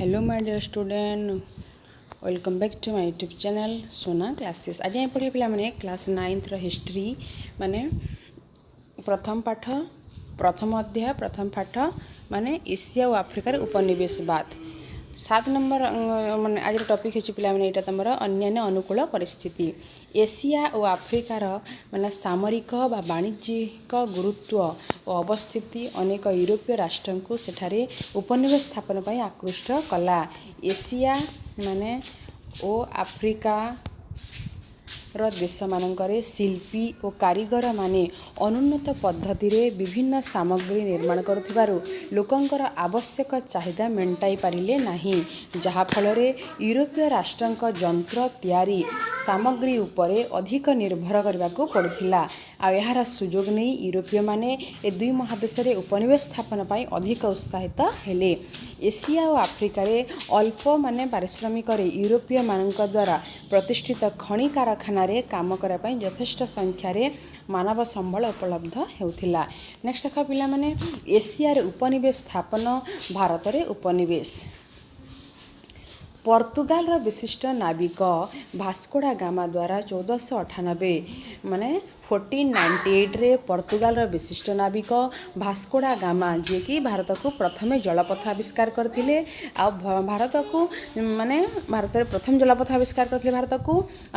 Hello my dear student, welcome back to my YouTube channel Sona classes. आज आम पढ़े पे क्लास 9 हिस्ट्री माने प्रथम पाठ प्रथम अध्याय प्रथम पाठ माने एशिया और आफ्रिकार उपनिवेशवाद 7 नंबर माने आज टॉपिक है पे यहाँ तुम अन्य अनुकूल परिस्थिति। एशिया और आफ्रिकार माने सामरिक व वाणिज्यिक गुरुत्व और अवस्थिति अनेक यूरोपीय राष्ट्र को सेठारे उपनिवेश स्थापन पर आकृष्ट कला। एशिया माने ओ आफ्रिका देश मानकरे शिल्पी और कारीगर माने अनुन्नत पद्धति रे विभिन्न सामग्री निर्माण करुथिबारु लोकंकर आवश्यक चाहिदा मेंटाई पारिले नाही, जहा फलरे यूरोपीय राष्ट्रंक यंत्र तैयारी सामग्री उपरे अधिक निर्भर करबाको पड़ुथिला। आ यार सुजोग नहीं यूरोपीय माने ए दुई महादेश रे उपनिवेश स्थापन पाई अधिक उत्साहित हेले। एशिया और आफ्रिका रे अल्प माने पारिश्रमिक यूरोपीय मानक द्वारा प्रतिष्ठित खनि कारखाना रे काम करा पाई यथेष्ट संख्या रे मानव संबल उपलब्ध हेउथिला। नेक्स्ट देख पिला माने एशिया रे उपनिवेश स्थापन भारत रे उपनिवेश। पोर्तुगाल रो विशिष्ट नाविक भास्को डा गामा द्वारा 1498 माने 1498 रे पोर्तुगाल रो विशिष्ट नाविक भास्को डा गामा जे कि भारत को प्रथमे जलपथ आविष्कार करथिले। आ भारत को माने भारत रे प्रथम जलपथ आविष्कार करथिले।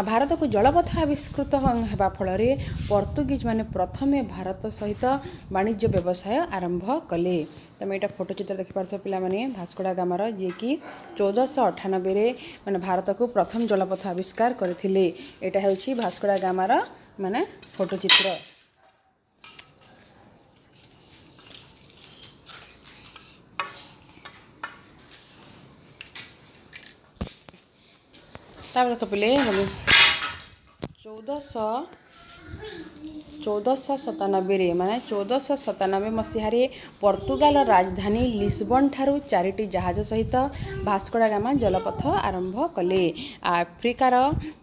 भारत को जलपथ आविष्कृत हेबा फल रे पोर्तुगीज माने प्रथमे भारत सहित वाणिज्य व्यवसाय आरंभ कले। तुम यहाँ फोटो चित्र देखिपार पिला माने भास्को डा गामार जे कि 1498 रे माने भारत को प्रथम जलपथ आविष्कार करथिले। एटा हेउछि भास्को डा गामार माने फोटो चित्र। तापर कपिले 1497 रे माने 1497 मसीह पोर्तुगाल राजधानी लिस्बन ठारू 4टी जहाज सहित भास्को डा गामा जलपथ आरंभ कले। आफ्रिकार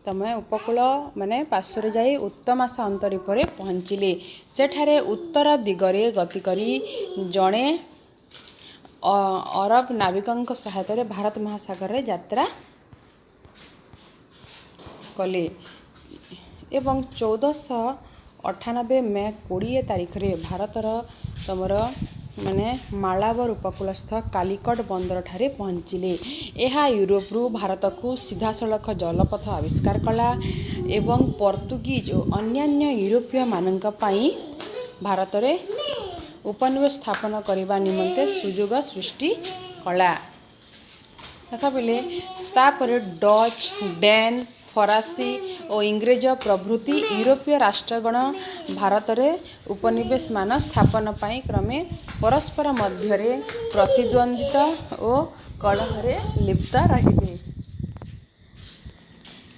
तमे उपकूल माने पार्श्वर जाई उत्तम आशा अंतरीप रे पहुँचिले। सेठारे उत्तर दिगरे गति करी जणे अरब नाविकंक सहायता रे भारत महासागर रे यात्रा कले एवं 1498 मे 20 तारीख रे भारतर तमर माने मालाबर उपकूलस्थ कालिकट बंदर ठारे पहुँचिले। यह यूरोप रु भारत को सीधा सड़क जलपथ आविष्कार कला एवं पोर्तुगीज और अन्यान्य यूरोपीय मानक पाई भारत रे उपनिवेश स्थापन करने निमंते सुजोग सृष्टि कला। देखा पहले तापर डच डेन फरासी और इंग्रेज प्रभृति यूरोपीय राष्ट्रगण भारत रे उपनिवेश मान स्थापन पाई क्रमे परस्पर मध्य प्रतिद्वंदिता और कलहरे लिप्त रहिले।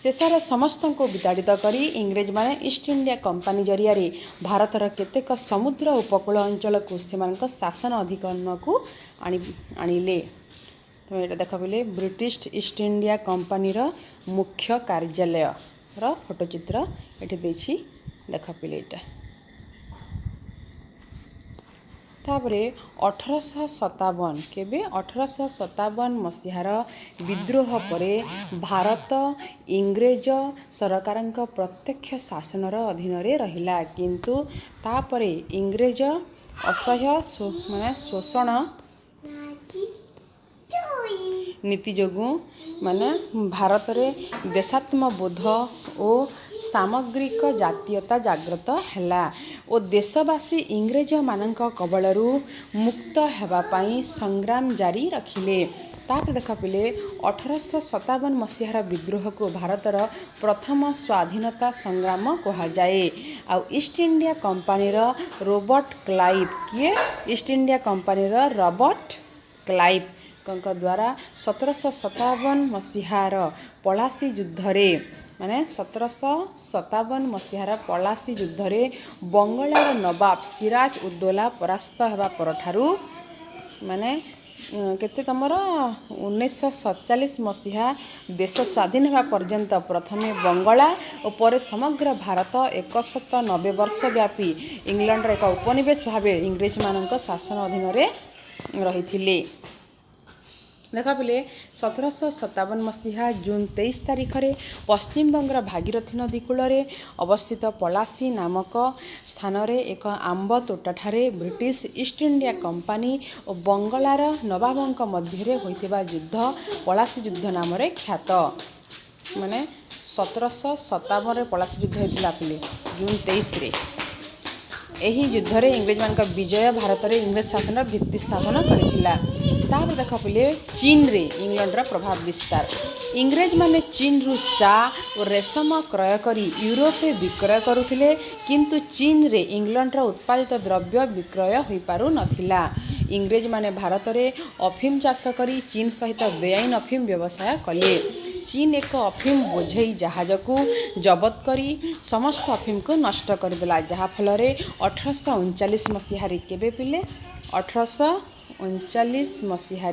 शेषर समस्त को विताड़ित करी इंग्रेज माने ईस्ट इंडिया कंपनी जरिया रे भारतर केतेक समुद्र उपकूल अंचल को सेमानक शासन अधिकरण को आनिले। तो ये देख पे ब्रिटिश ईस्ट इंडिया कंपनी मुख्य कार्यालय फोटो चित्र ये देख पे यहाँ तापर 1857 केबे 1857 मसीहार विद्रोह परे भारत इंग्रेज सरकार प्रत्यक्ष शासनर अधीन रे रहिला, किंतु तापरे इंग्रेज असह्य माने शोषण नीति जोगु माने भारत रे देशात्मबोध और सामग्रिक जातीयता जागृत हैला और देशवासी इंग्रेज मानक कबलरू मुक्त हेबा पाई संग्राम जारी रखिले। तापर देख पिले 1857 मसीहार विद्रोह को भारतर प्रथम स्वाधीनता संग्राम कहा जाए। आ East India Company Robert Clive किए East India Company Robert Clive द्वारा 1757 मसीहार पलासी युद्ध रे माने 1757 मसीहार पलासी युद्ध रे बंगालार नवाब सिराज उद्दौला परास्त हेबा परठारू माने केते तमर 1947 मसीहा देश स्वाधीन हेबा पर्यंत प्रथमे बंगाला और पर समग्र भारत 190 वर्ष व्यापी इंग्लैंड एक उपनिवेश भावे इंग्रेज मानक शासन अधीन रे रहिथिले। देख पिले 1757 मसीहा जून 23 तारिख में पश्चिमबंगर भागीरथी नदी कूल अवस्थित पलासी नामक स्थान में एक आंब तोटाठारे ब्रिटिश ईस्ट इंडिया कंपानी और बंगलार नवाबों मध्य होइतिबा युद्ध पलासी युद्ध नाम ख्यात माने 1757 में पलासी युद्ध होता पिले जून 23 रे। एही युद्ध रे इंग्रेज मान विजय भारत में इंग्रेज शासन भित्ति स्थापन करथिला। तापर देख पिले चीन रे इंग्लैंड रा प्रभाव विस्तार। इंग्रेज माने चीन रु चा और रेशम क्रय करी यूरोप में विक्रय करुथिले किंतु चीन रे इंग्लैंड रा उत्पादित द्रव्य विक्रय होई पारु नथिला। इंग्रेज माने भारत में अफिम चाष करी चीन सहित बेआईन अफिम व्यवसाय कले। चीन एक अफिम बोझई जहाज को जबत करी समस्त अफिम को नष्ट करदेला जहाँफल 1839 मसीह केबे पिले 1839 मसीह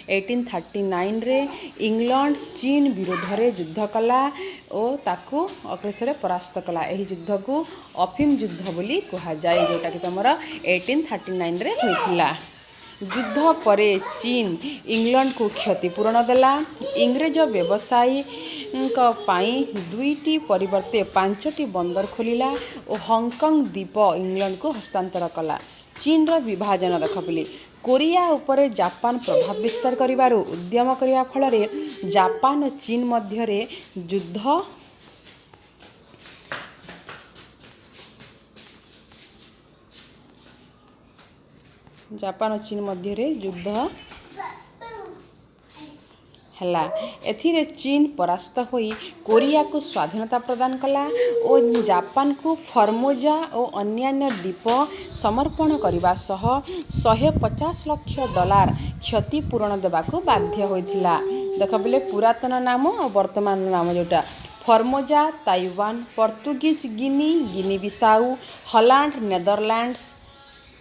1839 रे इंग्लैंड चीन विरोध में युद्ध कला और ताकू अग्रेसर परास्त कला। यही युद्ध को अफिम युद्ध बोली कहा जाए जोटा कि तुम 1839 रे होइथिला। युद्ध परे चीन इंग्लैंड को क्षतिपूरण देला। इंग्रेज व्यवसायी पाई दुईटी परिवर्ते 5टी बंदर खोलिला और हांगकांग द्वीप इंग्लैंड को हस्तांतर कला। चीन रो विभाजन देख पिले कोरिया उपरे जापान प्रभाव विस्तार करिबारु उद्यम करिया फल जापान और चीन मध्य युद्ध जापान और चीन मध्य युद्ध हैला। एथिरे चीन परास्त होई कोरिया को स्वाधीनता प्रदान कला और जापान को फॉर्मोजा और अन्यान्य द्वीप समर्पण करने सह 150 लाख डॉलर क्षतिपूरण देवाको बाध्य होइथिला। देख बोले पुरातन नाम और वर्तमान नाम जोटा Formosa Taiwan Portuguese Guinea Guinea Bissau Holland Netherlands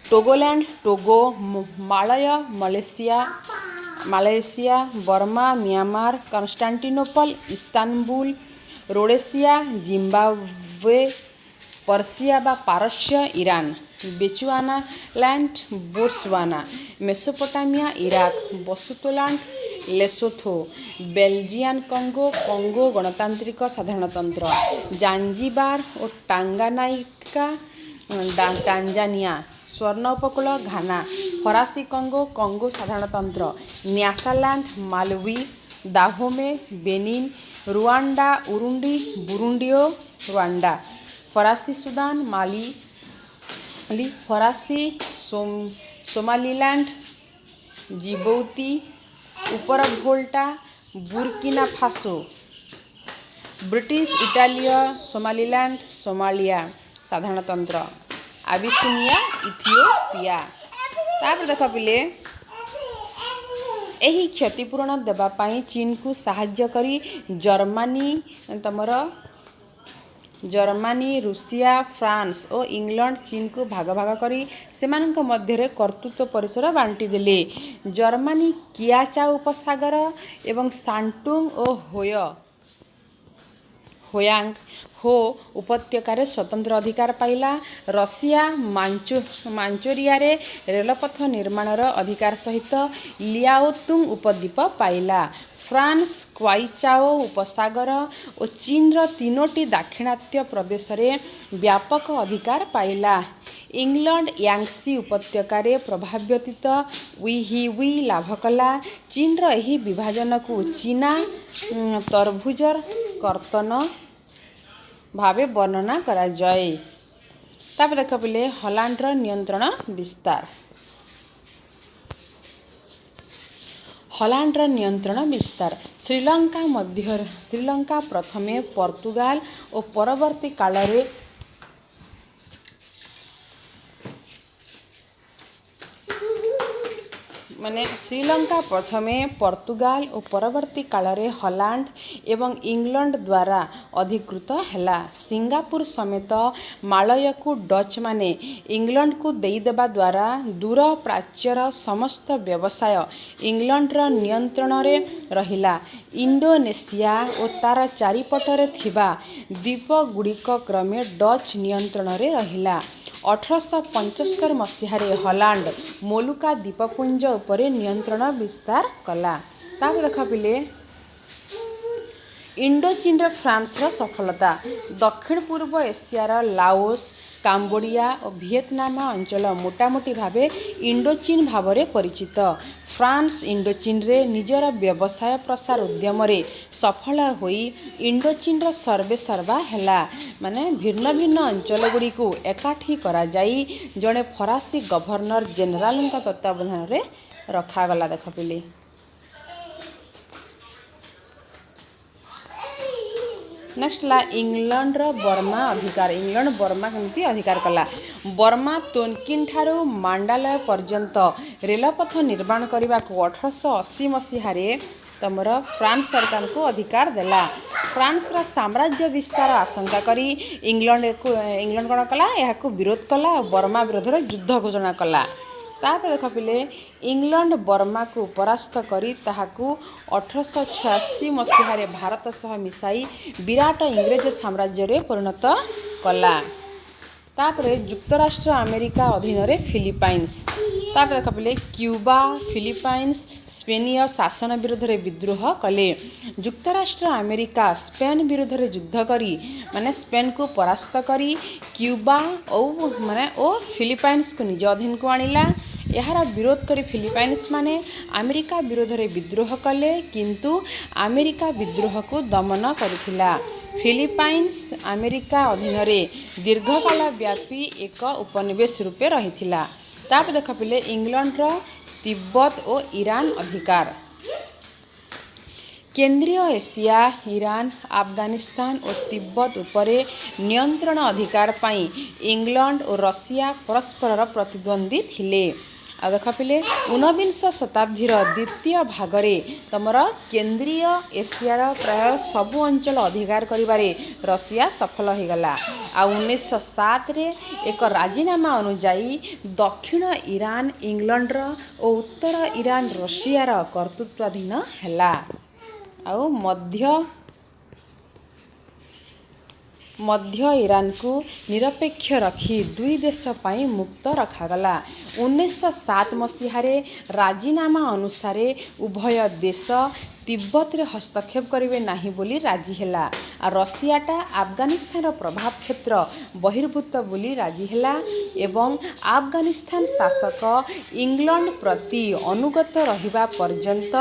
Togoland Togo Malaya Malaysia Burma Myanmar Constantinople Istanbul Rhodesia Zimbabwe Persia बा पारस्य Iran Bechuanaland Botswana Mesopotamia Iraq Basutoland Lesotho Belgian Congo Congo गणतांत्रिक साधारणतंत्र जांजिबार और Tanganyika Tanzania स्वर्ण उपकूल Ghana फरासी Congo Congo साधारणतंत्र Nyasaland Malawi Dahomey Benin Ruanda Urundi बुरुंडियो रुआंडा फरासी सुदान माली फरासी सोमालीलैंड जिबौती ऊपर भोल्टा बुर्किना फासो ब्रिटिश इटालिया सोमालीलैंड सोमालिया साधारणतंत्र आबिसिनिया इथियोपिया। तापर देख पिले एही क्षतिपूरण देबा पाई चीन को साहाय्य करी जर्मनी रूसिया फ्रांस और इंग्लैंड चीन को भाग भाग करी सेमानक मध्य कर्तृत्व परिसर बांटी देले। जर्मनी कियाचा उपसागर एवं सांटुंग और होयांग हो उपत्यकार स्वतंत्र अधिकार पाइला। रशिया मांचोरिया रे रेलपथ निर्माणर अधिकार सहित लियाओतुंग उपद्वीप पाइला। फ्रांस क्वाइचाओ उपसागर और चीन रो 3टी दाक्षिणात्य प्रदेश रे व्यापक अधिकार पाइला। इंग्लैंड यांगसी उपत्यकार प्रभाव व्यतीत वी लाभ कला। चीन रो एही विभाजन को चीना तरभुजर कर्तन भावे वर्णना करा जाए। तापर देख पिले हॉलैंड रो नियंत्रण विस्तार। हॉलैंड रो नियंत्रण विस्तार श्रीलंका प्रथमे पोर्तुगाल और परवर्ती काल रे माने श्रीलंका प्रथमे पोर्तुगाल और परवर्ती काल रे हॉलैंड एवं इंग्लैंड द्वारा अधिकृत हैला। सिंगापुर समेत मालय को डच माने इंग्लैंड को देदेबा द्वारा दूर प्राच्यर समस्त व्यवसाय इंग्लैंड रा नियंत्रण रे रहिला। इंडोनेशिया और तार चारिपटरे थिबा द्वीप गुड़िक क्रमे डच नियंत्रण रे रहिला। 1875 मसीह हॉलैंड मोलुका द्वीपपुंज उपरे नियंत्रण विस्तार कला। तापर देख पिले इंडोचीन रे फ्रांस रो सफलता दक्षिण पूर्व एशियार लाओस काम्बोडिया और वियतनाम अंचल मोटामोटी भाव इंडोचीन भाव में परिचित। फ्रांस इंडोचीन रे निजर व्यवसाय प्रसार उद्यम रे सफल होई इंडोचीन रो सर्वे सर्वा हैला माने भिन्न भिन्न अंचल गुड़ी को एकाठी करा जाई जड़े फरासी गवर्नर जेनेराल तत्वावधान रे रखागला। देख पिले नेक्स्ट ला इंग्लैंड रो बर्मा अधिकार। इंग्लैंड बर्मा केमती अधिकार कला। बर्मा तोनकिन ठारू मांडालय पर्यंत रेलपथ निर्माण करने को 1880 मसीह तमर फ्रांस सरकार को अधिकार देला। फ्रांस रा साम्राज्य विस्तार आशंका करी इंग्लैंड कौन कला यह विरोध कला और बर्मा विरोध में युद्ध घोषणा कला। तापर देख पिले इंग्लैंड बर्मा को परास्त करी ताहाकू 1886 मसीह भारत सह मिसाई विराट इंग्रेज साम्राज्य रे परिणत कला। तापर युक्तराष्ट्र अमेरिका अधीन रे फिलिपाइन्स। तापर देख पिले क्यूबा फिलिपाइन्स स्पेनीय शासन विरोध में विद्रोह कले। युक्तराष्ट्र अमेरिका स्पेन विरोध में युद्ध करी माने स्पेन को परास्त करी क्यूबा और माने ओ फिलिपाइन्स को निज अधीन को आनिला। यार विरोध करी फिलिपाइन्स माने अमेरिका विरोध में विद्रोह कले किंतु अमेरिका विद्रोह को दमन करथिला। फिलिपाइन्स अमेरिका अधीन रे दीर्घकाल व्यापी एक उपनिवेश रूपे रहिथिला। तापर देख पिले इंग्लैंड रो तिब्बत और ईरान अधिकार। केंद्रीय एशिया ईरान अफगानिस्तान और तिब्बत उपरे नियंत्रण अधिकार पाई इंग्लैंड और रशिया परस्पर प्रतिद्वंदी थिले। आ देख पिले 19 शताब्दीर द्वितीय भागरे तमर केंद्रीय एशियार प्राय सबु अंचल अधिकार करिबारे रशिया सफल हो गला। आ 1907 रे एक राजीनामा अनुजाई दक्षिण ईरान इंग्लैंड और उत्तर ईरान रशियार कर्तृत्वाधीन हैला। आ मध्य ईरान को निरपेक्ष रखी दुई देश पाई मुक्त रखागला। 1907 मसीह राजीनामा अनुसार उभय देश तिब्बत रे हस्तक्षेप करेंगे नहीं बोली राजी हैला। आ रशियाटा अफगानिस्तान प्रभाव क्षेत्र बहिर्भूत बोली राजी हैला एवं अफगानिस्तान शासक इंग्लैंड प्रति अनुगत रहिबा पर्यंत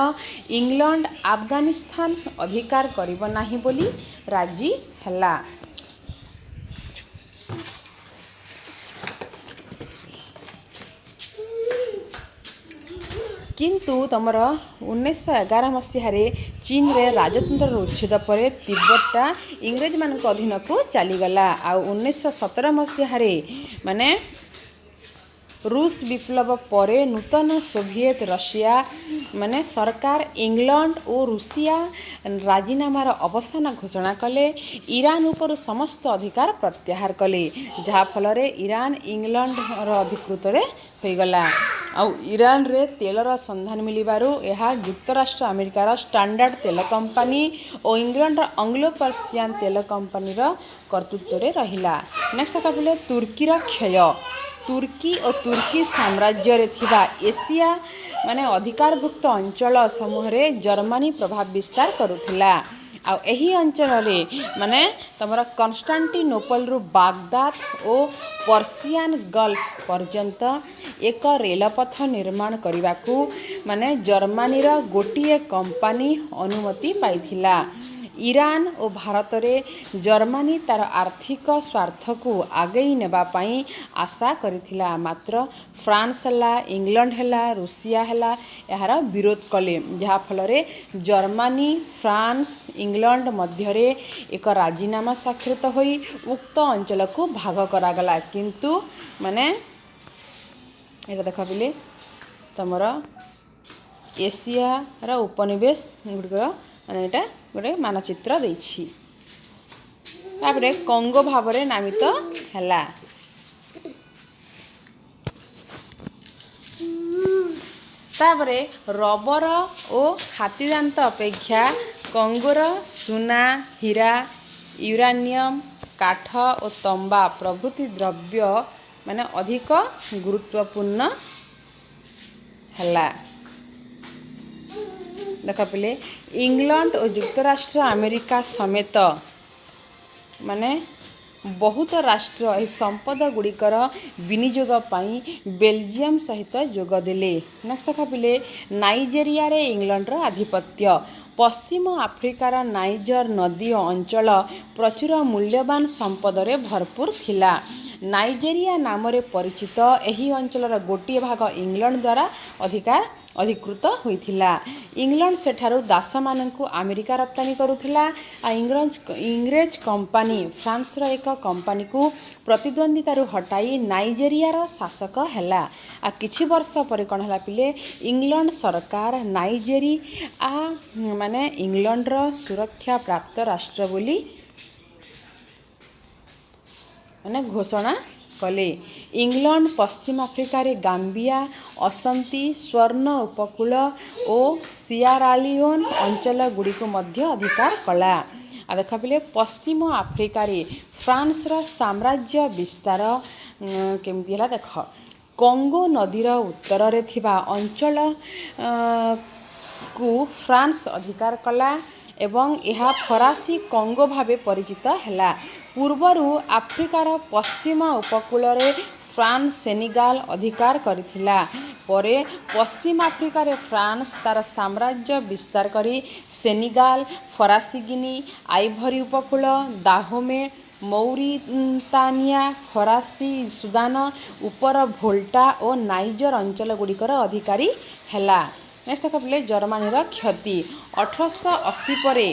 इंग्लैंड अफगानिस्तान अधिकार करिब नहीं बोली राजी हैला। किंतु तमर 1911 मसीह चीन रे राजतंत्र उच्छेद पर तिब्बतटा इंग्रेज मान अधीन को चलीगला। आ 1917 मसीह माने रूस विप्लव पर नूतन सोवियत रशिया माने सरकार इंग्लैंड और रूसिया राजीनामार अवसान घोषणा कले। ईरान उपर समस्त अधिकार प्रत्याहार कले जहा फल ईरान इंग्लैंड अधिकृत होईगला। आउ ईरान रे तेलर संधान मिलिबारु यह युक्तराष्ट्र अमेरिकार स्टैंडर्ड तेल कंपनी और इंग्लैंड एंग्लो पर्शियन तेल कंपनीर कर्तृत्व रे रहिला। नेक्स्ट देखा तुर्कीर क्षय। तुर्की और तुर्की साम्राज्य रे थिबा एशिया माने अधिकारभुक्त अंचल समूह रे जर्मनी प्रभाव विस्तार करुथिला। आ एही अंचल रे माने तमरा कन्स्टांटिनोपल रु बागदाद और पर्शियन गल्फ पर्यंत एक रेलपथ निर्माण करने माने जर्मनी रा गोटिए कंपनी अनुमति पाइथिला। ईरान और भारत रे जर्मनी तार आर्थिक स्वार्थ को आगई नेबा पाई आशा करिथिला। मात्र फ्रांस हैला इंग्लैंड हैला रूसिया हैला यार विरोध कले जहा फल रे जर्मनी फ्रांस इंग्लैंड मध्य रे एक राजीनामा स्वाक्षरित होई उक्त अंचल को भाग करागला। किंतु माने एटा देखा बिले तमर एशिया रा उपनिवेश गुड़िक माने एटा गोटे मानचित्र देछि। तापरे कंगो भाव रे नामित हैला। तापरे रबर और हाथीदांत अपेक्षा कंगोर सुना हीरा यूरानियम काठ और तंबा प्रभृति द्रव्य माने अधिक गुरुत्वपूर्ण हैला। देख पिले इंग्लैंड और युक्तराष्ट्र अमेरिका समेत माने बहुत राष्ट्र यह संपद गुड़िकर विनियोग बेल्जियम सहित जोगदेले। नेक्स्ट देखा पिले नाइजेरिया रे इंग्लैंड रो आधिपत्य। पश्चिम आफ्रिकार नाइजर नदी अंचल प्रचुर मूल्यवान संपद रे भरपूर थिला। नाइजेरिया नाम रे परिचित एही अंचलर गोटे भाग इंग्लैंड द्वारा अधिकृत होइथिला। इंग्लैंड सेठारु दास माननकु अमेरिका रप्तानी करुथिला। इंग्रेज कंपनी फ्रांस रो एक कंपनी को प्रतिद्वंदितारु हटाई नाइजेरिया शासक हैला। आ किछि वर्ष पर कौन है पिले इंग्लैंड सरकार नाइजेरिया माने इंग्लैंड रो सुरक्षा प्राप्त राष्ट्र बोली माने घोषणा कले। इंग्लैंड पश्चिम आफ्रिकार गाम्बिया असंती स्वर्ण उपकूल और सियारालियोन अंचल गुड़िक मध्य अधिकार कला। आ देख पिले पश्चिम आफ्रिकार फ्रांस रा साम्राज्य विस्तार केमती है देख कंगो नदीर उत्तर रे थिबा अंचल को फ्रांस अधिकार कला एवं यह फरासी कंगो भावे परिचित हैला। पूर्वरु आफ्रिकार पश्चिम उपकूल रे फ्रांस सेनेगाल अधिकार करिथिला। परे पश्चिम आफ्रिकार फ्रांस तार साम्राज्य विस्तार करी सेनेगाल फरासी गिनी आइभरी उपकूल दाहोमे मौरितानिया फरासी सुदान उपर भोल्टा और नाइजर अंचल गुड़िकर अधिकारी हैला। नेक्स्ट देखा जर्मनी क्षति। 1880 परे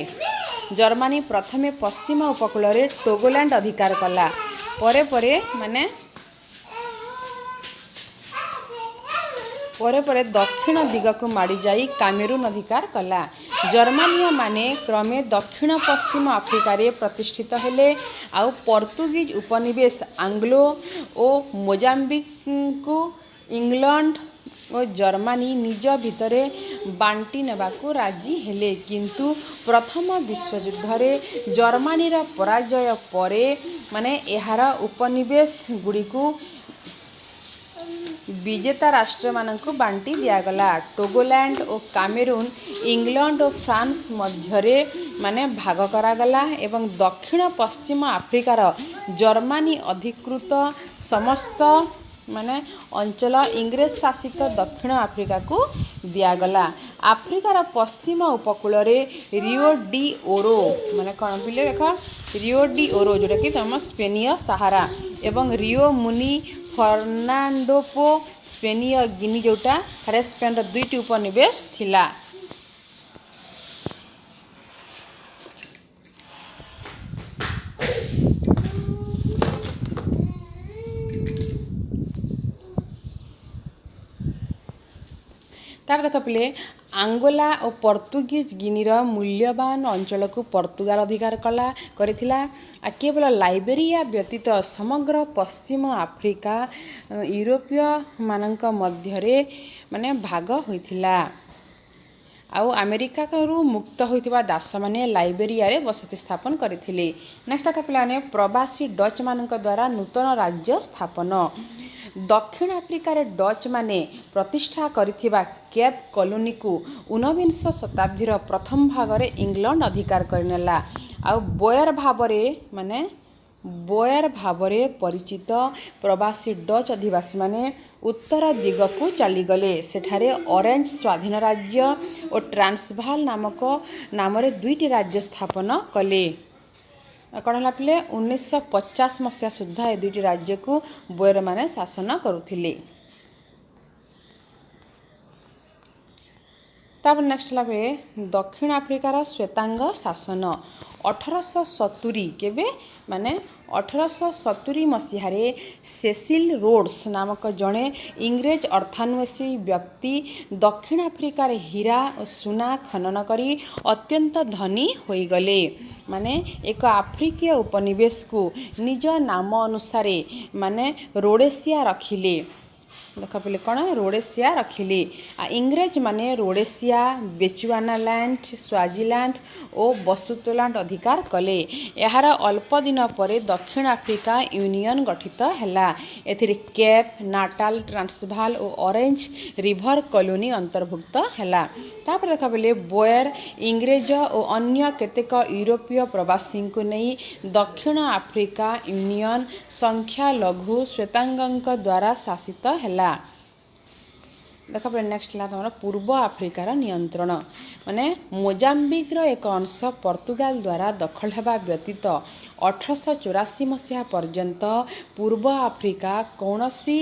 जर्मनी प्रथमे पश्चिम उपकूल रे टोगोलैंड अधिकार कला। परे दक्षिण दिग को माड़ी जाई कामेरून अधिकार कला। जर्मनीय माने क्रमे दक्षिण पश्चिम आफ्रिका रे प्रतिष्ठित हेले। आउ पोर्तुगीज उपनिवेश आंग्लो और मोजाम्बिक को इंग्लैंड और जर्मनी निज भितरे बांटी नेबाकू राजी हेले। किंतु प्रथम विश्वयुद्ध रे जर्मनी रा पराजय परे माने एहार उपनिवेश गुड़िकू विजेता राष्ट्र मानकू बांटी दियागला। टोगोलैंड और कामेरून इंग्लैंड और फ्रांस मध्यरे माने भाग करागला एवं दक्षिण पश्चिम आफ्रिकार जर्मनी अधिकृत समस्त माने अंचल इंग्रेज शासित दक्षिण आफ्रिका को दियागला। आफ्रिकार पश्चिम उपकूल रे रियो डी ओरो माने कौन पिले देख रियो डी ओरो जोटा कि तुम स्पेनीय सहारा एवं रियो मुनी फर्नांडोपो स्पेनीय गिनी जोटा स्पेन दुईटी उपनिवेश थिला। तापर देख पिले आंगोला और पोर्तुगीज गिनीर मूल्यवान अंचल को पोर्तुगाल अधिकार कला करिथिला। केवल लाइबेरिया व्यतीत समग्र पश्चिम आफ्रिका यूरोपीय मानक मध्यरे माने भाग होइथिला। आउ अमेरिका रु मुक्त होइथिबा दास माने लाइबेरिया रे बसति स्थापन करथिले। नेक्स्ट का पिलाने प्रवासी डच मानक द्वारा नूतन राज्य स्थापन। दक्षिण आफ्रिकार डच माने प्रतिष्ठा करिथिबा केप कॉलोनी को 19 शताब्दी प्रथम भाग रे इंग्लैंड अधिकार करनेला। आ बोयर भावरे परिचित प्रवासी डच अधिवासी माने उत्तर दिग को चलीगले। सेठारे ऑरेंज स्वाधीन राज्य और ट्रांसवाल नाम रे दुईटी राज्य स्थापन कले। कौन है पिले 1950 मसीहा सुधा ए दुईटी राज्य को बोयर माने शासन करुथिले। तब नेक्स्ट लाभे दक्षिण आफ्रिकार श्वेतांग शासन 1870 केबे माने 1870 मसीह सेसिल रोड्स नामक जड़े इंग्रेज अर्थान्वेषी व्यक्ति दक्षिण आफ्रिकार हीरा और सुना खनन करी अत्यंत धनी होइगले। माने एक आफ्रिकीय उपनिवेश को निज नाम अनुसार माने रोडेसिया रखिले। देख पे कौन रोडेसिया रखिले। इंग्रेज माने रोडेसिया, बेचुआनालैंड, स्वाजिलैंड और बसुतोलैंड अधिकार कले। यार अल्प दिन पर दक्षिण अफ्रिका यूनियन गठित हैला। एथिरे केप, नाटाल, ट्रांसभाल और ऑरेंज रिवर कॉलोनी अंतर्भुक्त हैला। तापर देखा बेले बोयर इंग्रेज और अन्य केतेक यूरोपीय प्रवासी को नहीं दक्षिण अफ्रिका यूनियन संख्या लघु श्वेतांगଙ୍କ द्वारा शासित हैला। देख पे नेक्स्ट है तुम पूर्व आफ्रिकार नियंत्रण माने मोजाम्बिक्र एक अंश पर्तुगाल द्वारा दखल होगा व्यतीत 1884 मसीहा पर्यंत पूर्व आफ्रिका कौनसी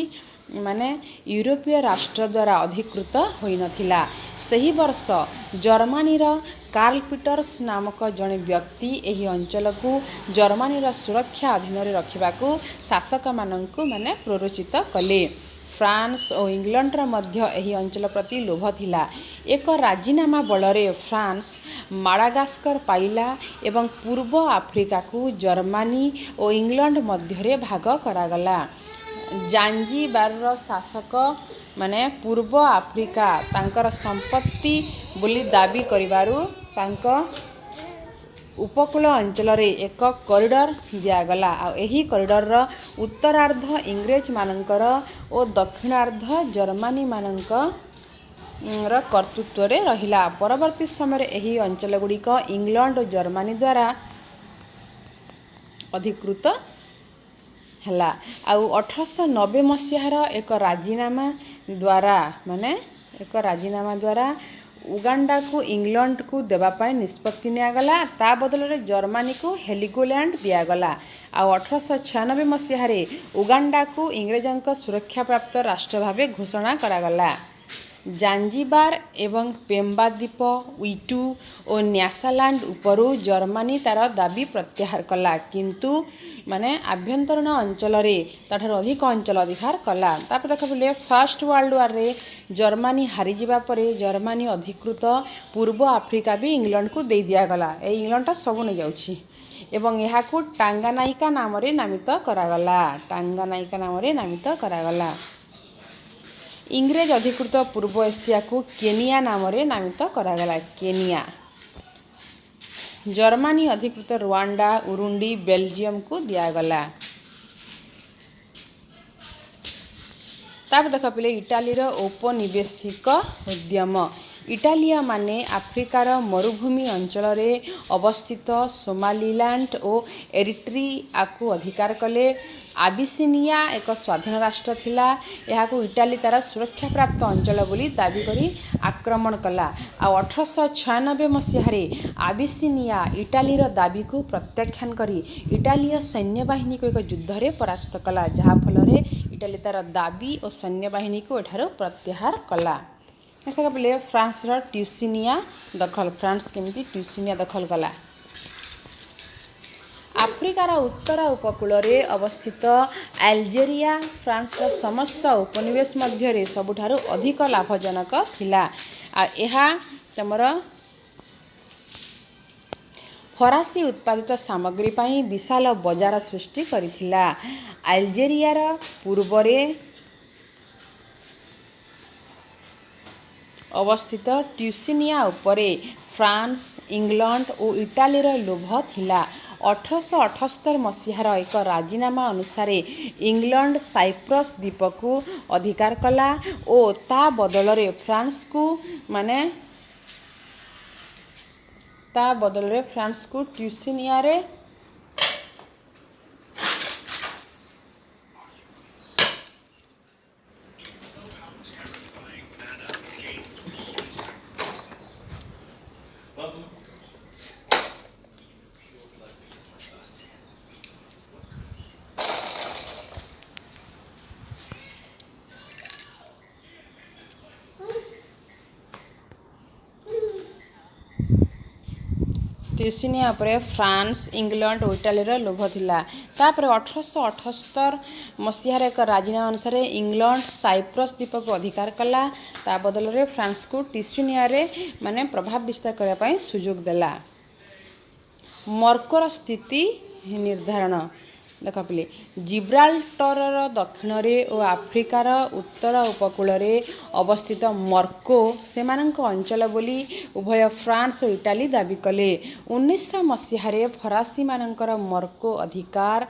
माने यूरोपीय राष्ट्र द्वारा अधिकृत होई नथिला। सही वर्ष जर्मनीर कार्ल पीटर्स नामक जड़े व्यक्ति यही अंचल को जर्मनीर सुरक्षा अधीन रखा शासक माननकु माने प्ररोचित कले। फ्रांस और इंग्लैंडर मध्य यही अंचल प्रति लोभ थिला। एक राजीनामा बलरे फ्रांस माडागास्कर पाइला एवं पूर्व आफ्रिका को जर्मनी और इंग्लैंड मध्य भाग करागला। जांजीबार शासक माने पूर्व आफ्रिका तांकर संपत्ति बोली दाबी करिवारु तांको उपकूल अंचल एक कॉरिडोर दिगला। यही कॉरिडोर उत्तरार्ध इंग्रेज मानकर और दक्षिणार्ध जर्मनी मानकर कर्तृत्व रहिला। परवर्ती समय यही अंचल गुड़िक इंग्लैंड और जर्मनी द्वारा अधिकृत हैला। 1890 मसीहार एक राजीनामा द्वारा उगांडा को इंग्लैंड को देवाई निष्पत्ति निगला। ता बदल जर्मनी को हेलिगोलैंड दिगला। 1896 मसीहार उगांडा को इंग्रेजों सुरक्षा प्राप्त राष्ट्र भाव घोषणा करागला। जांजीबार एवं पेम्बा द्वीप वीटू और न्यासालैंड उपरू जर्मनी तार दाबी प्रत्याहार कला किंतु माने आभ्यंतरीण अंचल ताठार अधिक अंचल अधिकार कला। तापर देख बोले फर्स्ट वर्ल्ड वार रे जर्मनी हारी जिबा परे जर्मनी अधिकृत पूर्व आफ्रिका भी इंग्लैंड को दे दियागला। ए इंग्लैंडटा सब नहीं जाउछि एवं यहाँ को टांगानाइका नाम रे नामित करागला। टांगानाइका नाम रे नामित करागला। इंग्रेज अधिकृत पूर्व एशिया को केनिया नाम रे नामित करागला। केनिया। जर्मनी अधिकृत रुआंडा, उरुंडी, बेल्जियम को दियागला। तापर देख पे इटालीर औपनिवेशिक उद्यम। इटालिया माने आफ्रिकार मरुभूमि अंचल रे अवस्थित सोमालीलैंड और एरिट्रिया को अधिकार कले। आबिसिनिया एक स्वाधीन राष्ट्र थिला। यह को इटाली तार सुरक्षा प्राप्त अंचल बोली दाबी करी आक्रमण कला। 1896 मसीहारे आबिसिनिया इटालीर दाबी को प्रत्याख्यान करी इटालीय सैन्य बाहिनी को एक युद्ध रे परास्त कला जहाँ फल रे इटाली तार दाबी और सैन्य बाहिनी को एठारो प्रत्याहार कला। ऐसा बोले फ्रांस रो ट्यूसिनिया दखल। फ्रांस केमिति ट्यूसिनिया दखल कला। आफ्रिकार उत्तर उपकूल रे अवस्थित अल्जेरिया फ्रांस रो समस्त उपनिवेश मध्य रे सबुठारु अधिक लाभजनक थिला। आ एहा तमर फरासी उत्पादित सामग्री पाई विशाल बजार सृष्टि करिथिला। अल्जेरिया रो पूर्व रे अवस्थित ट्यूसिनिया उपरे फ्रांस, इंग्लैंड और इटालीर लोभ थिला। 1878 मसीहार एक राजीनामा अनुसार इंग्लैंड साइप्रस द्वीप को अधिकार कला और ता बदल रे फ्रांस को ट्यूसिनिया रे ट्यूसिनिया उपरे फ्रांस, इंग्लैंड और इटालीर लोभ थिला। तापर 1878 मसीहार एक राजीनामा अनुसार इंग्लैंड साइप्रस द्वीप को अधिकार कला। ता बदल रे फ्रांस को ट्यूसिनिया रे माने प्रभाव विस्तार करने पाई सुजोग देला। मर्कोर स्थिति निर्धारण। देख पिले जिब्राल्टर दक्षिण और आफ्रिकार उत्तर उपकूल अवस्थित मर्को सेमानंक अंचल बोली उभय फ्रांस और इटाली दाबी कले। 1900 मसीह फरासी मानकर मर्को अधिकार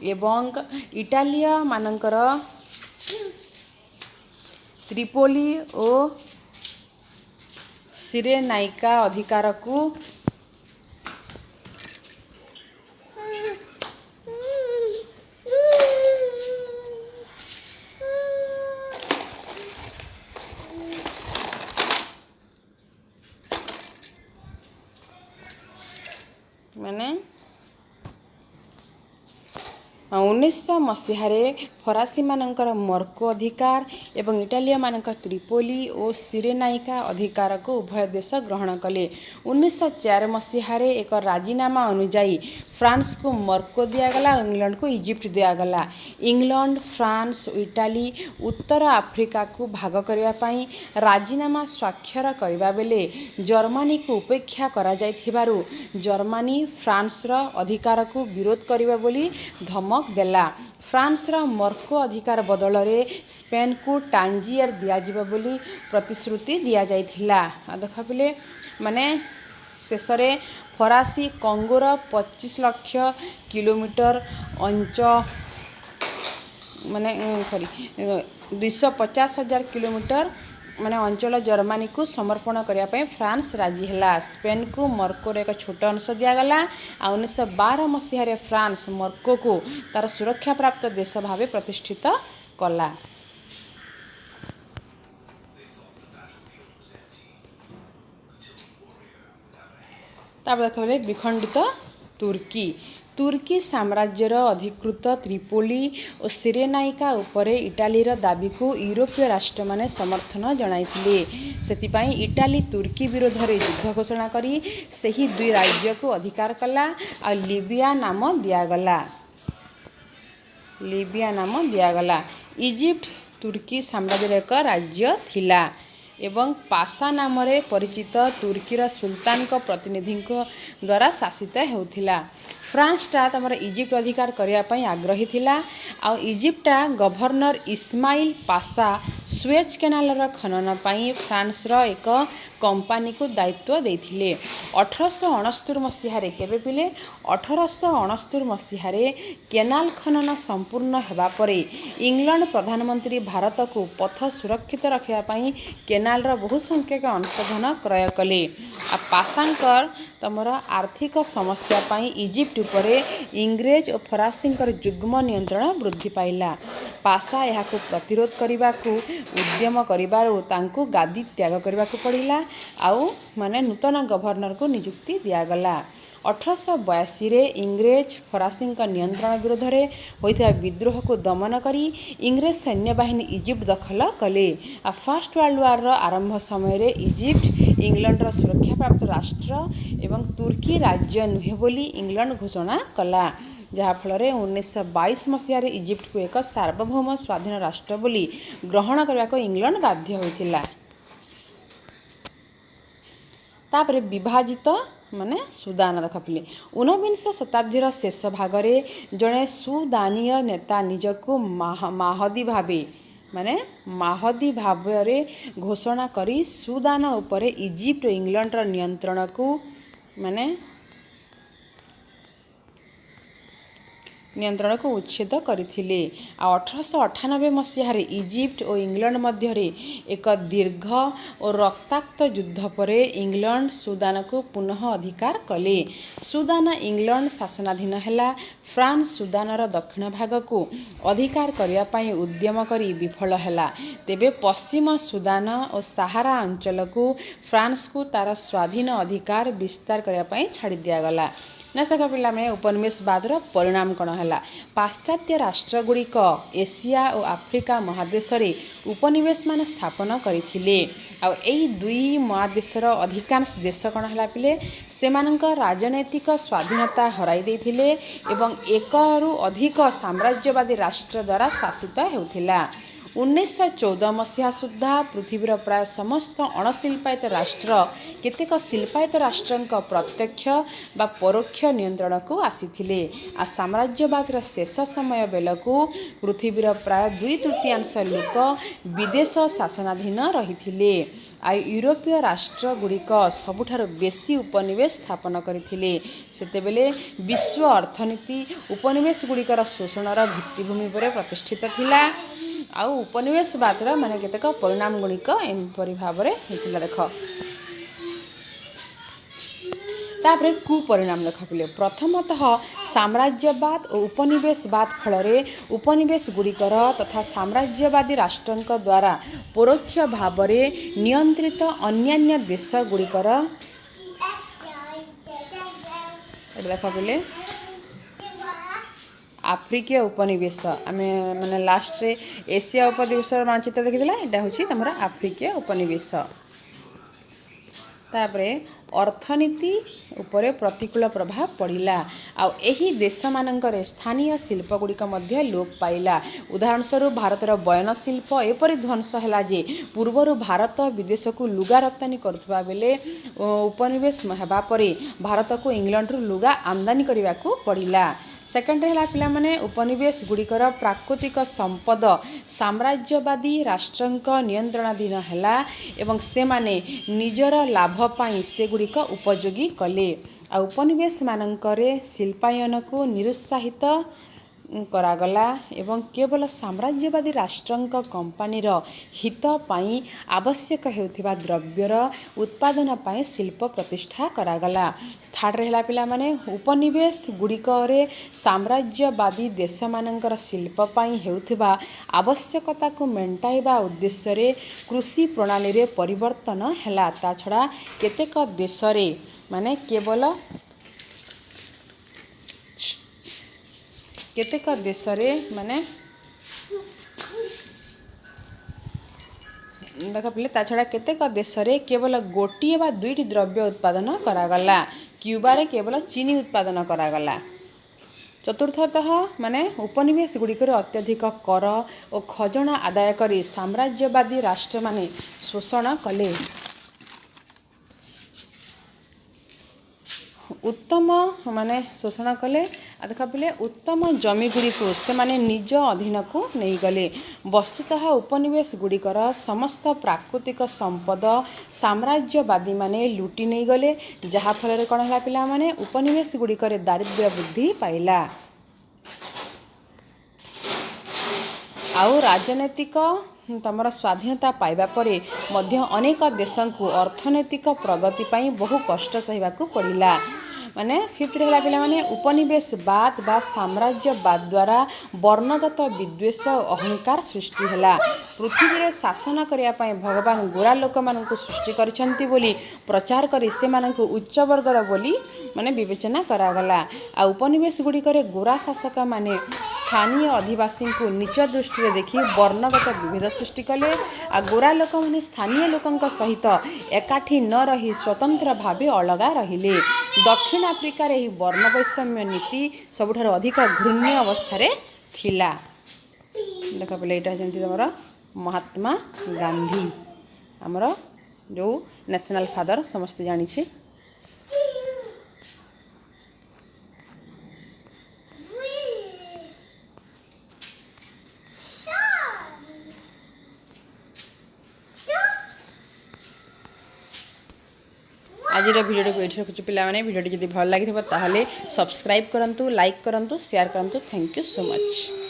एवं इटालिया मानकर त्रिपोली और सिरेनाइका अधिकार को माने 1900 मसीह फरासी मानकर मर्को अधिकार एवं इटालिया मानकर त्रिपोली और सिरेनाइका अधिकार को उभय देश ग्रहण कले। 1904 मसीह एक राजीनामा अनुजाई फ्रांस को मर्को दिगला, इंग्लैंड को इजिप्ट दिगला। इंग्लैंड, फ्रांस और इटाली उत्तर आफ्रिका को भाग करने राजीनामा स्वाक्षर करने बेले जर्मनी को उपेक्षा करा जाइथिबारु जर्मनी फ्रांस रा अधिकार को विरोध करिबा बोली धमक देला। फ्रांस रा मर्को अधिकार बदल रे स्पेन को टांजियर दिया बोली प्रतिश्रुति दिया जाइथिला। देख पिले माने शेषरे फरासी कंगोर 25 लाख किलोमीटर माने 250,000 किलोमीटर माने अंचल जर्मनी को समर्पण करने फ्रांस राजी है। स्पेन को मर्कोर एक छोट अंश दिगला। 1912 मसीह फ्रांस मर्को को तार सुरक्षा प्राप्त देश भाव प्रतिष्ठित कला। देखिए विखंडित तुर्की तुर्की साम्राज्यर अधिकृत त्रिपोली और सिरेनाइका उपरे इटालीर दाबी को यूरोपीय राष्ट्र माने समर्थन जणाइथिले। सेतिपाई इटाली तुर्की विरोध में युद्ध घोषणा करी सही दुई राज्य को अधिकार कला आ लिबिया नाम दियागला। इजिप्ट तुर्की साम्राज्यर एक राज्य थिला एवं पासा नाम परिचित तुर्कीर सुल्तान को प्रतिनिधि द्वारा शासित होउथिला। फ्रांसटा तमर इजिप्ट अधिकार करने आग्रही थिला। आ इजिप्टा गवर्नर इस्माइल पासा सुएज केनालर खनन पाई फ्रांस रो एक कंपानी को दायित्व देथिले। 1869 मसीह केबे पिले 1869 मसीह केनाल खनन संपूर्ण हेबा परे इंग्लैंड प्रधानमंत्री भारत को पथ सुरक्षित रखिया पाई केनाल रो बहु संख्यक अंशधन क्रय कले। आ पासांकर तमर आर्थिक समस्या पाई इजिप्ट उपरे इंग्रेज और फरासींकर जुग्म नियंत्रण वृद्धि पाइला। पासा यह प्रतिरोध करने को उद्यम करिबारु तांको गादी त्याग करने को पड़िला। आउ माने नूतन गवर्नर को नियुक्ति दियागला। 1882 रे इंग्रेज फरासी नियंत्रण विरोध में होता विद्रोह को दमन करी इंग्रेज सैन्य बाहिनी इजिप्ट दखल कले। आ फर्स्ट वर्ल्ड वार आरंभ समय इजिप्ट इंग्लैंड सुरक्षा प्राप्त राष्ट्र एवं तुर्की राज्य नुहे बोली इंग्लैंड घोषणा कला। जहाँफल 1922 मसीह इजिप्ट को एक सार्वभौम स्वाधीन राष्ट्र बोली ग्रहण करने को इंग्लैंड बाध्य होइथिला। तापरे विभाजित माने सुदान देख पिले 19 शताब्दीर शेष भागरे जड़े सुदानीय नेता निजको माहदी भावे घोषणा करी सुदान उपरे इजिप्ट और इंग्लैंड नियंत्रण को उच्छेद करथिले। 1898 मसीह इजिप्ट और इंग्लैंड मध्य एक दीर्घ और रक्ताक्त युद्ध परे इंग्लैंड सुदान को पुनः अधिकार कले। सुदान इंग्लैंड शासनाधीन हैला। फ्रांस सुदानर दक्षिण भाग को अधिकार करने पाई उद्यम करी विफल हैला। तेबे पश्चिम सुदान और सहारा अंचल को फ्रांस को तार स्वाधीन अधिकार विस्तार करने पाई छाड़ी दियागला। नेक्स्ट पिला में उपनिवेशवाद परिणाम कौन है। पाश्चात्य राष्ट्रगुड़िक एशिया और आफ्रिका महादेश रे उपनिवेश मान स्थापन करथिले। आ एई दुई महादेशर अधिकांश देश कौन है पिले सेमानक राजनैतिक स्वाधीनता हराई देथिले एवं एकरु अधिक साम्राज्यवादी राष्ट्र द्वारा शासित हेउथिला। 1914 मसीहा सुद्धा पृथ्वीर प्राय समस्त अणशिल्पायित राष्ट्र केतेक शिल्पायित राष्ट्रंक प्रत्यक्ष बा परोक्ष नियंत्रण को आसीथिले। आ साम्राज्यवादर शेष समय बेलकू पृथ्वीर प्राय 2/3 लोक विदेश शासनाधीन रहिथिले। आ यूरोपीय राष्ट्र गुड़िक सबुठारु बेसी उपनिवेश स्थापन करथिले। सेतेबेले विश्व अर्थनीति उपनिवेश गुड़िकर शोषणर भित्तिभूमि पर प्रतिष्ठित थिला। आ उपनिवेशवादर माने केतेक परिणाम गुड़िक एपरि भाव होइथिला। देख तापरे कुपरिणाम देख पिले प्रथमतः साम्राज्यवाद और उपनिवेशवाद फल उपनिवेश गुड़िकर तथा साम्राज्यवादी राष्ट्रंक द्वारा परोक्ष भाव नियंत्रित अन्यान्य देश गुड़िकर देख पिले आफ्रिकीय उपनिवेश आमे माने लास्ट रे एशिया उपनिवेश मानचित्र देखिथिला। एटा होची तमरा आफ्रिकीय उपनिवेश। तापरे अर्थनीति उपरे प्रतिकूल प्रभाव पड़िला। आ एही देश मानकर स्थानीय शिल्प गुड़िक मध्य लोप पाइला। उदाहरण स्वरूप भारतर बयन शिल्प एपरि ध्वंस हैला जे पूर्वरु भारत विदेश को लुगा रप्तानी करथुवा बेले उपनिवेश हेबा परे भारत को इंग्लैंड रु लुगा आमदानी करने को पड़िला। सेकेंड है पिला माने उपनिवेश गुड़िकर प्राकृतिक संपद साम्राज्यवादी राष्ट्रंक नियंत्रणाधीन हैला एवं से माने निजर लाभ पाई से गुड़िक उपयोगी कले। आ उपनिवेश मानकरे शिल्पायन को निरुत्साहित करागला एवं केवल साम्राज्यवादी राष्ट्रंक कंपानीर हित पाई आवश्यक हेउथिबा द्रव्यर उत्पादन पाई शिल्प प्रतिष्ठा करागला। थर्ड रहला पिला माने उपनिवेश गुड़िकरे साम्राज्यवादी देश मानकर शिल्प पाई हेउथिबा आवश्यकता को मेंटाइबा उद्देश्य रे कृषि प्रणाली रे परिवर्तन हैला। ता छड़ा केतेक देश रे माने केतेक देश रे माने देख पिले ता छड़ा केतेक देश रे केवल गोटिए बा दुईटी द्रव्य उत्पादन करागला। क्यूबा रे केवल चीनी उत्पादन करागला। चतुर्थतः माने उपनिवेश गुड़िकर अत्यधिक कर और खजना आदाय करी साम्राज्यवादी राष्ट्र माने शोषण कले। उत्तम माने शोषण कले। देख पिले उत्तम जमी गुड़िक से माने निज अधीन को नहीं गले। वस्तुतः उपनिवेश गुड़िकर समस्त प्राकृतिक संपद साम्राज्यवादी माने लुटी नहीं गले। जहाँ फल कौन है पिला माने उपनिवेश गुड़िकर दारिद्र्य वृद्धि पाइला। आउ राजनैतिक तमर स्वाधीनता पाइबा परे मध्य अनेक देशों को अर्थनैतिक प्रगति पाई बहु कष्ट सहिबा को पड़िला। माने फिफ्थ रहला पिला माने उपनिवेशवाद बा साम्राज्यवाद द्वारा वर्णगत विद्वेष अहंकार सृष्टि होला। पृथ्वी रे शासन करिया पाई भगवान गोरा लोक मान को सृष्टि करिसंती बोली प्रचार करी से मान को उच्च वर्गर बोली माने विवेचना करागला। आ उपनिवेश गुड़िकर गोरा शासक माने स्थानीय अधिवासी को नीच दृष्टि देखि वर्णगत विभेद सृष्टि कले। आ गोरा लोक माने स्थानीय लोकंक सहित एकाठी न रही स्वतंत्र भावे अलगा रहिले। दक्षिण आफ्रिकार यही वर्ण वैषम्य नीति सबुठार अधिक घृण्य अवस्था रे थिला। देख पे यहाँ जमी तुम महात्मा गांधी आमर जो नेशनल फादर समस्ते जानी। आज भिडियो को ये रखुच्छे पे भिडियो जब भल लगी सब्सक्राइब करूँ, लाइक करूँ, शेयर करूँ। Thank you so much.